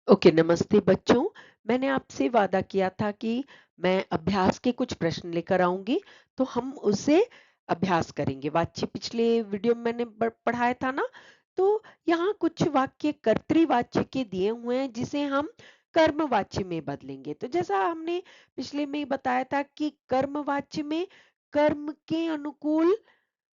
Okay, नमस्ते बच्चों। मैंने आपसे वादा किया था कि मैं अभ्यास के कुछ प्रश्न लेकर आऊंगी, तो हम उससे अभ्यास करेंगे। वाच्य पिछले वीडियो में मैंने पढ़ाया था ना, तो यहाँ कुछ वाक्य कर्तृवाच्य के दिए हुए हैं जिसे हम कर्मवाच्य में बदलेंगे। तो जैसा हमने पिछले में ही बताया था कि कर्मवाच्य में कर्म के अनुकूल,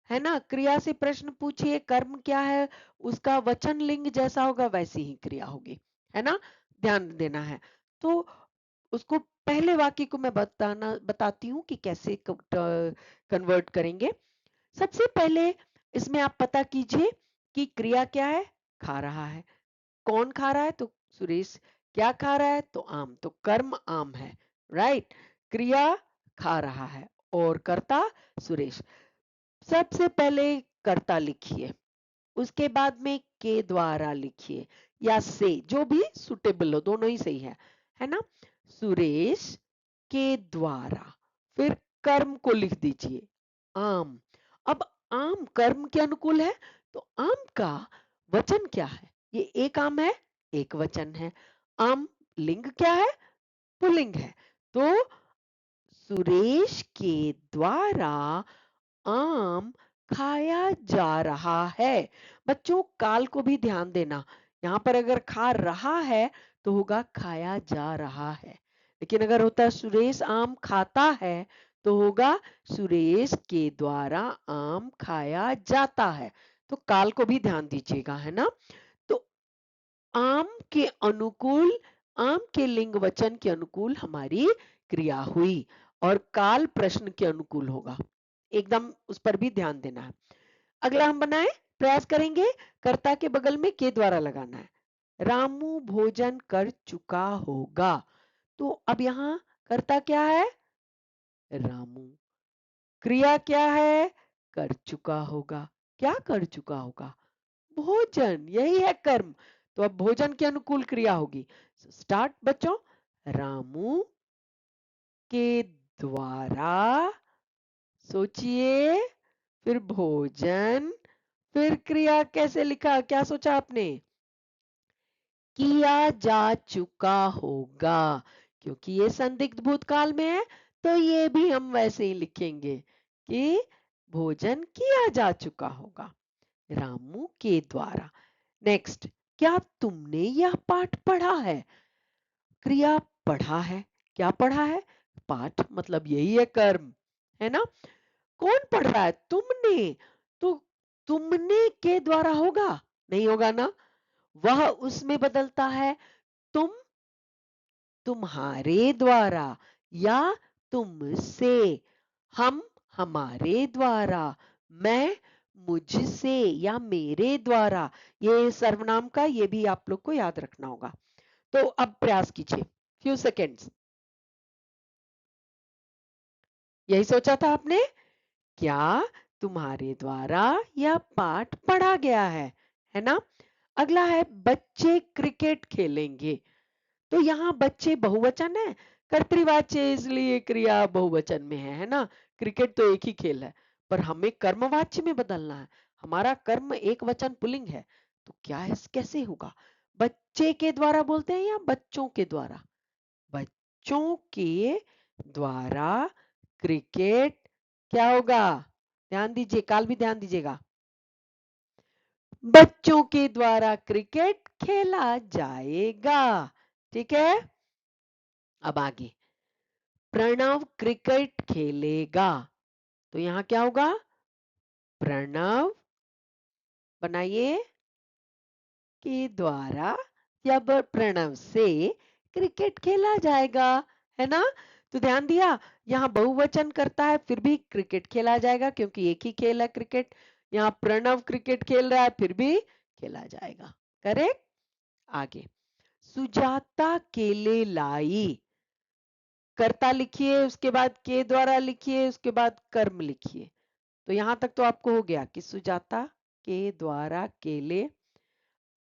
है ना, क्रिया से प्रश्न पूछिए, कर्म क्या है, उसका वचन लिंग जैसा होगा वैसी ही क्रिया होगी, है ना। ध्यान देना है। तो उसको पहले वाक्य को मैं बताती हूँ कि कैसे कन्वर्ट करेंगे। सबसे पहले इसमें आप पता कीजिए कि क्रिया क्या है। खा रहा है। कौन खा रहा है? तो सुरेश। क्या खा रहा है? तो आम। तो कर्म आम है, राइट। क्रिया खा रहा है और कर्ता सुरेश। सबसे पहले कर्ता लिखिए, उसके बाद में के द्वारा लिखिए या से, जो भी सुटेबल हो, दोनों ही सही है ना। सुरेश के द्वारा, फिर कर्म को लिख दीजिए आम। अब आम कर्म के अनुकूल है, तो आम का वचन क्या है? ये एक आम है, एक वचन है। आम लिंग क्या है? पुल्लिंग है। तो सुरेश के द्वारा आम खाया जा रहा है। बच्चों, काल को भी ध्यान देना। यहाँ पर अगर खा रहा है तो होगा खाया जा रहा है, लेकिन अगर होता सुरेश आम खाता है तो होगा सुरेश के द्वारा आम खाया जाता है। तो काल को भी ध्यान दीजिएगा, है ना। तो आम के अनुकूल, आम के लिंग वचन के अनुकूल हमारी क्रिया हुई, और काल प्रश्न के अनुकूल होगा। एकदम उस पर भी ध्यान देना है। अगला हम बनाए, प्रयास करेंगे। कर्ता के बगल में के द्वारा लगाना है। रामू भोजन कर चुका होगा। तो अब यहाँ कर्ता क्या है? रामू। क्रिया क्या है? कर चुका होगा। क्या कर चुका होगा? भोजन। यही है कर्म। तो अब भोजन के अनुकूल क्रिया होगी। स्टार्ट बच्चों। रामू के द्वारा, सोचिए, फिर भोजन, फिर क्रिया कैसे लिखा? क्या सोचा आपने? किया जा चुका होगा। क्योंकि ये संदिग्ध भूतकाल में है, तो ये भी हम वैसे ही लिखेंगे कि भोजन किया जा चुका होगा रामू के द्वारा। नेक्स्ट, क्या तुमने यह पाठ पढ़ा है? क्रिया पढ़ा है। क्या पढ़ा है? पाठ, मतलब यही है कर्म, है ना। कौन पढ़ रहा है? तुमने। तो तुमने के द्वारा होगा? नहीं होगा ना। वह उसमें बदलता है। तुम तुम्हारे द्वारा, या तुमसे, हम हमारे द्वारा, मैं मुझसे या मेरे द्वारा। ये सर्वनाम का, ये भी आप लोग को याद रखना होगा। तो अब प्रयास कीजिए, फ्यू सेकेंड्स। यही सोचा था आपने? क्या तुम्हारे द्वारा यह पाठ पढ़ा गया है ना। अगला है बच्चे क्रिकेट खेलेंगे। तो यहाँ बच्चे बहुवचन है, कर्तृवाच्य, इसलिए क्रिया बहुवचन में है ना। क्रिकेट तो एक ही खेल है, पर हमें कर्मवाच्य में बदलना है। हमारा कर्म एक वचन पुल्लिंग है, तो क्या है, कैसे होगा? बच्चे के द्वारा बोलते हैं या बच्चों के द्वारा? बच्चों के द्वारा क्रिकेट क्या होगा? ध्यान दीजिए, काल भी ध्यान दीजिएगा। बच्चों के द्वारा क्रिकेट खेला जाएगा। ठीक है। अब आगे, प्रणव क्रिकेट खेलेगा। तो यहां क्या होगा? प्रणव, बनाइए, के द्वारा या प्रणव से क्रिकेट खेला जाएगा, है ना। तो ध्यान दिया, यहाँ बहुवचन करता है फिर भी क्रिकेट खेला जाएगा, क्योंकि एक ही खेल है क्रिकेट। यहाँ प्रणव क्रिकेट खेल रहा है फिर भी खेला जाएगा। करेक्ट। आगे, सुजाता केले लाई। कर्ता लिखिए, उसके बाद के द्वारा लिखिए, उसके बाद कर्म लिखिए। तो यहां तक तो आपको हो गया कि सुजाता के द्वारा केले।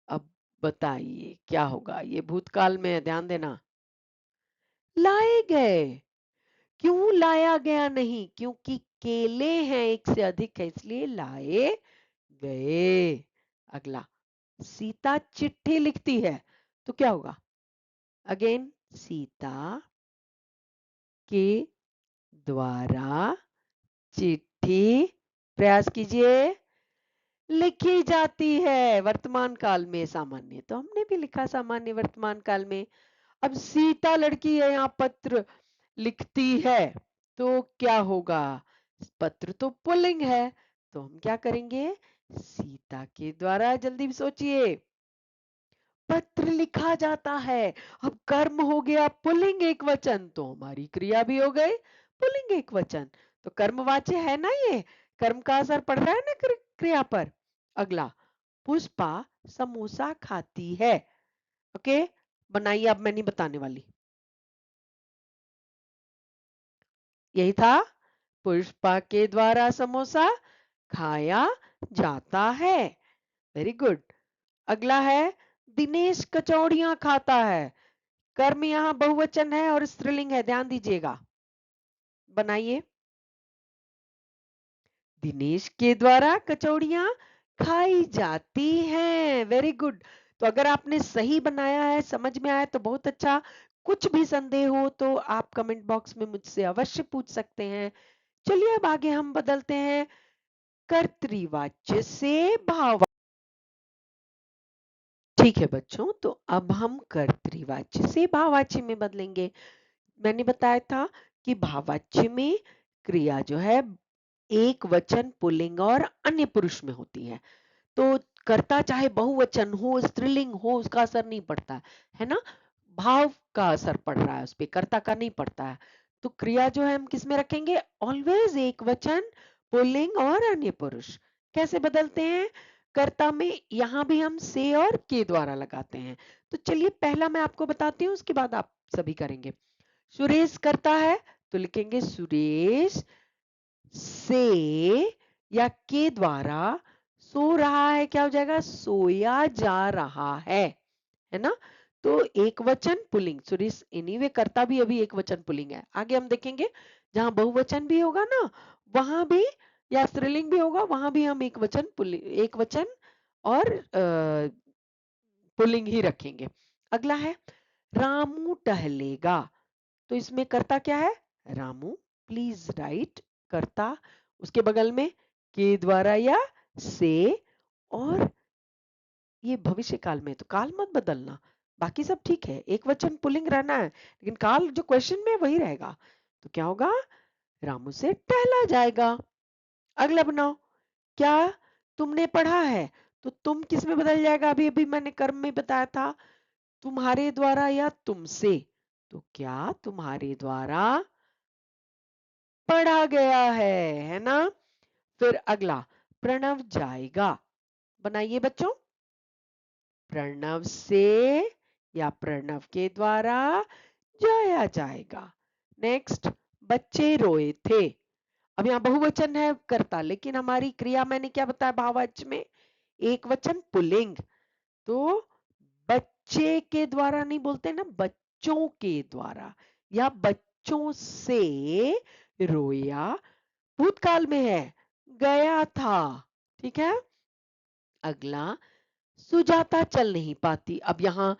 अब बताइए क्या होगा? ये भूतकाल में है, ध्यान देना। लाए गए। क्यों लाया गया नहीं? क्योंकि केले हैं एक से अधिक है, इसलिए लाए गए। अगला, सीता चिट्ठी लिखती है, तो क्या होगा? अगेन सीता के द्वारा चिट्ठी, प्रयास कीजिए, लिखी जाती है। वर्तमान काल में सामान्य, तो हमने भी लिखा सामान्य वर्तमान काल में। अब सीता लड़की है, यहाँ पत्र लिखती है, तो क्या होगा? पत्र तो पुल्लिंग है, तो हम क्या करेंगे? सीता के द्वारा, जल्दी सोचिए, पत्र लिखा जाता है। अब कर्म हो गया पुल्लिंग एक वचन, तो हमारी क्रिया भी हो गई पुल्लिंग एक वचन। तो कर्मवाच्य है ना ये, कर्म का असर पड़ रहा है ना क्रिया पर। अगला, पुष्पा समोसा खाती है। ओके, बनाइए, अब मैं नहीं बताने वाली। यही था, पुष्पा के द्वारा समोसा खाया जाता है। Very good. अगला है, दिनेश कचौड़ियां खाता है। कर्म यहाँ बहुवचन है और स्त्रीलिंग है, ध्यान दीजिएगा। बनाइए, दिनेश के द्वारा कचौड़ियां खाई जाती हैं। Very good. तो अगर आपने सही बनाया है, समझ में आया तो बहुत अच्छा। कुछ भी संदेह हो तो आप कमेंट बॉक्स में मुझसे अवश्य पूछ सकते हैं। चलिए अब आगे हम बदलते हैं कर्तृवाच्य से भाववाच्य। ठीक है बच्चों, तो अब हम कर्तृवाच्य से भाववाच्य में बदलेंगे। मैंने बताया था कि भाववाच्य में क्रिया जो है एक वचन पुल्लिंग और अन्य पुरुष में होती है। तो कर्ता चाहे बहुवचन हो स्त्रीलिंग हो उसका असर नहीं पड़ता है ना, भाव का असर पड़ रहा है उस पे, कर्ता का नहीं पड़ता है। तो क्रिया जो है हम किस में रखेंगे? ऑलवेज एक वचन पुल्लिंग और अन्य पुरुष। कैसे बदलते हैं? कर्ता में यहां भी हम से और के द्वारा लगाते हैं। तो चलिए पहला मैं आपको बताती हूँ, उसके बाद आप सभी करेंगे। सुरेश करता है, तो लिखेंगे सुरेश से या के द्वारा सो रहा है, क्या हो जाएगा? सोया जा रहा है ना। तो एक वचन पुल्लिंग, सुरेश एनीवे करता भी अभी एक वचन पुल्लिंग है। आगे हम देखेंगे जहां बहुवचन भी होगा ना, वहां भी या स्त्रीलिंग भी होगा, वहां भी हम एक वचन पुल्लिंग, एक वचन और पुल्लिंग ही रखेंगे। अगला है, रामू टहलेगा। तो इसमें कर्ता क्या है? रामू। प्लीज राइट कर्ता, उसके बगल में के द्वारा या से, और ये भविष्य काल में, तो काल मत बदलना, बाकी सब ठीक है, एक वचन पुल्लिंग रहना है, लेकिन काल जो क्वेश्चन में वही रहेगा। तो क्या होगा? रामू से टहला जाएगा। अगला बनाओ, क्या तुमने पढ़ा है? तो तुम किस में बदल जाएगा? अभी अभी मैंने कर्म में बताया था, तुम्हारे द्वारा या तुमसे। तो क्या तुम्हारे द्वारा पढ़ा गया है ना। फिर अगला, प्रणव जाएगा। बनाइए बच्चों, प्रणव से या प्रणव के द्वारा जाया जाएगा। नेक्स्ट, बच्चे रोए थे। अब यहाँ बहुवचन है कर्ता, लेकिन हमारी क्रिया मैंने क्या बताया भाववाच्य में? एक वचन पुल्लिंग। तो बच्चे के द्वारा नहीं बोलते ना, बच्चों के द्वारा या बच्चों से रोया, भूतकाल में है, गया था। ठीक है। अगला, सुजाता चल नहीं पाती। अब यहाँ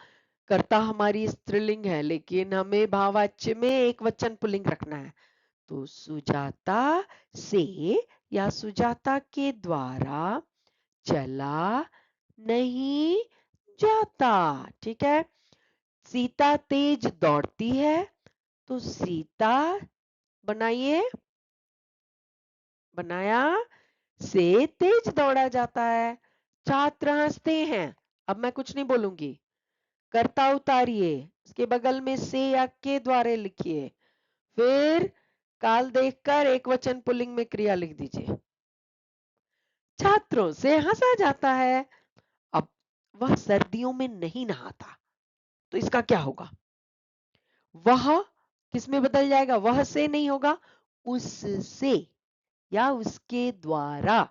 कर्ता हमारी स्त्रीलिंग है, लेकिन हमें भाववाच्य में एक वचन पुल्लिंग रखना है। तो सुजाता से या सुजाता के द्वारा चला नहीं जाता। ठीक है। सीता तेज दौड़ती है, तो सीता, बनाइए, बनाया, से तेज दौड़ा जाता है। छात्र हंसते हैं, अब मैं कुछ नहीं बोलूंगी, कर्ता उतारिए, उसके बगल में से या के द्वारा लिखिए, फिर काल देखकर एक वचन पुल्लिंग में क्रिया लिख दीजिए। छात्रों से हंसा जाता है। अब वह सर्दियों में नहीं नहाता, तो इसका क्या होगा? वह किस में बदल जाएगा? वह से नहीं होगा, उससे या उसके द्वारा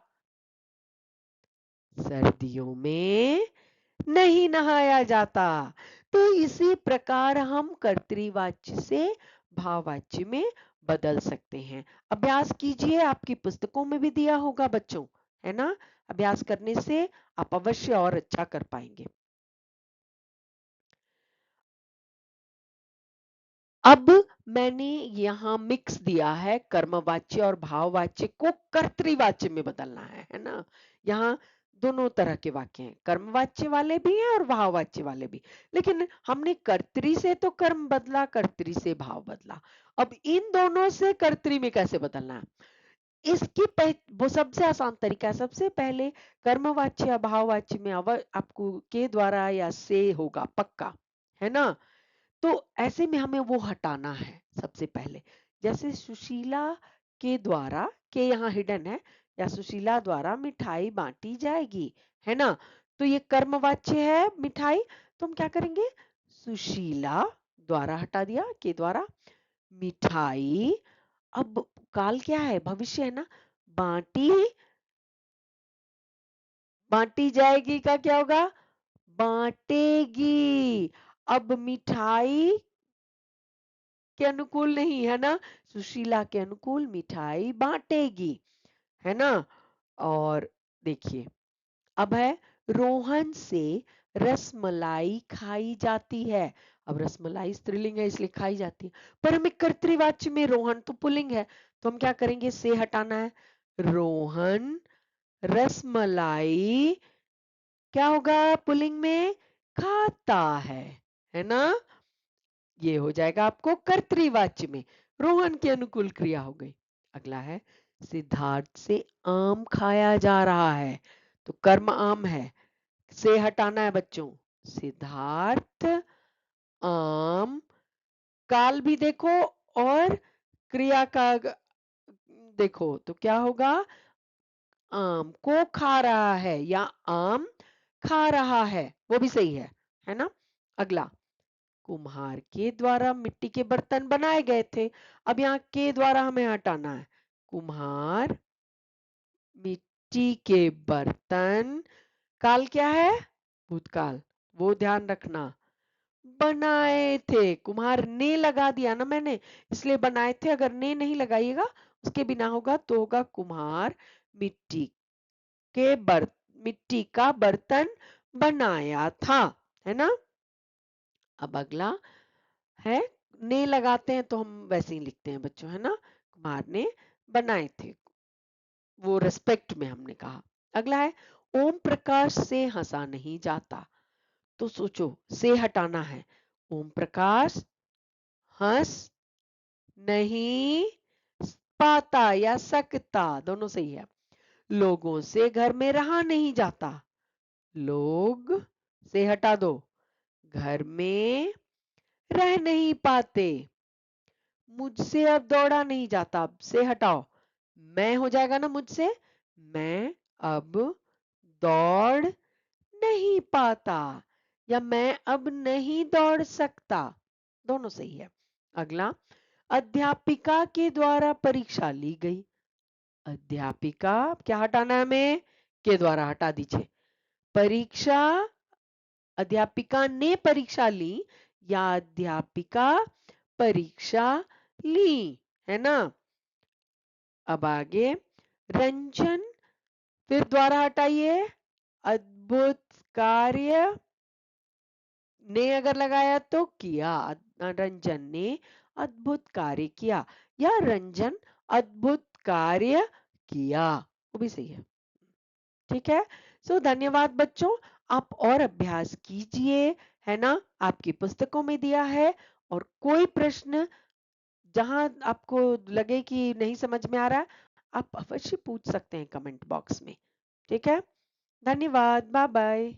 सर्दियों में नहीं नहाया जाता। तो इसी प्रकार हम कर्तृवाच्य से भाववाच्य में बदल सकते हैं। अभ्यास कीजिए, आपकी पुस्तकों में भी दिया होगा बच्चों, है ना। अभ्यास करने से आप अवश्य और अच्छा कर पाएंगे। अब मैंने यहाँ मिक्स दिया है, कर्मवाच्य और भाववाच्य को कर्तृवाच्य में बदलना है ना। यहाँ दोनों तरह के वाक्य हैं, कर्मवाच्य वाले भी हैं और भाववाच्य वाले भी। लेकिन हमने कर्तरी से तो कर्म बदला, कर्तरी से भाव बदला। अब इन दोनों से कर्तरी में कैसे बदलना है, इसकी वो सबसे आसान तरीका है। सबसे पहले कर्मवाच्य या भाववाच्य में आपको के द्वारा या से होगा पक्का, है ना। तो ऐसे में हमें वो हटाना है सबसे पहले। जैसे सुशीला के द्वारा, के यहाँ हिडन है, या सुशीला द्वारा मिठाई बांटी जाएगी, है ना। तो ये कर्मवाच्य है मिठाई, तो हम क्या करेंगे, सुशीला द्वारा हटा दिया, के द्वारा, मिठाई, अब काल क्या है, भविष्य है ना, बांटी, बांटी जाएगी का क्या होगा, बांटेगी। अब मिठाई के अनुकूल नहीं है ना, सुशीला के अनुकूल मिठाई बांटेगी, है ना। और देखिए अब है, रोहन से रसमलाई खाई जाती है। अब रसमलाई स्त्रीलिंग है इसलिए खाई जाती है, पर हमें कर्तृवाच्य में रोहन तो पुल्लिंग है, तो हम क्या करेंगे, से हटाना है। रोहन रसमलाई क्या होगा पुल्लिंग में, खाता है ना। ये हो जाएगा आपको कर्तृवाच्य में, रोहन के अनुकूल क्रिया हो गई। अगला है, सिद्धार्थ से आम खाया जा रहा है, तो कर्म आम है, से हटाना है बच्चों। सिद्धार्थ आम, काल भी देखो और क्रिया का देखो, तो क्या होगा, आम को खा रहा है या आम खा रहा है, वो भी सही है ना। अगला, कुम्हार के द्वारा मिट्टी के बर्तन बनाए गए थे। अब यहाँ के द्वारा हमें हटाना है, कुम्हार मिट्टी के बर्तन, काल क्या है, भूतकाल, वो ध्यान रखना, बनाए थे, कुम्हार ने लगा दिया ना मैंने, इसलिए बनाए थे। अगर ने नहीं लगाइएगा, उसके बिना होगा तो होगा, कुम्हार मिट्टी के मिट्टी का बर्तन बनाया था, है ना। अब अगला है, ने लगाते हैं तो हम वैसे ही लिखते हैं बच्चों, है ना, कुम्हार ने बनाए थे, वो रिस्पेक्ट में हमने कहा। अगला है, ओम प्रकाश से हंसा नहीं जाता, तो सोचो से हटाना है, ओम प्रकाश हंस नहीं पाता या सकता, दोनों सही है। लोगों से घर में रहा नहीं जाता, लोग से हटा दो, घर में रह नहीं पाते। मुझसे अब दौड़ा नहीं जाता, अब से हटाओ, मैं हो जाएगा ना मुझसे, मैं अब दौड़ नहीं पाता, या मैं अब नहीं दौड़ सकता, दोनों सही है। अगला, अध्यापिका के द्वारा परीक्षा ली गई, अध्यापिका क्या हटाना है हमें, के द्वारा हटा दीजिए, परीक्षा, अध्यापिका ने परीक्षा ली या अध्यापिका परीक्षा ली, है ना। अब आगे, रंजन, फिर द्वारा हटाइए, अद्भुत कार्य, ने अगर लगाया तो किया, रंजन ने अद्भुत कार्य किया, या रंजन अद्भुत कार्य किया, वो भी सही है। ठीक है, सो धन्यवाद बच्चों, आप और अभ्यास कीजिए, है ना, आपकी पुस्तकों में दिया है। और कोई प्रश्न जहां आपको लगे कि नहीं समझ में आ रहा है, आप अवश्य पूछ सकते हैं कमेंट बॉक्स में। ठीक है, धन्यवाद, बाय बाय।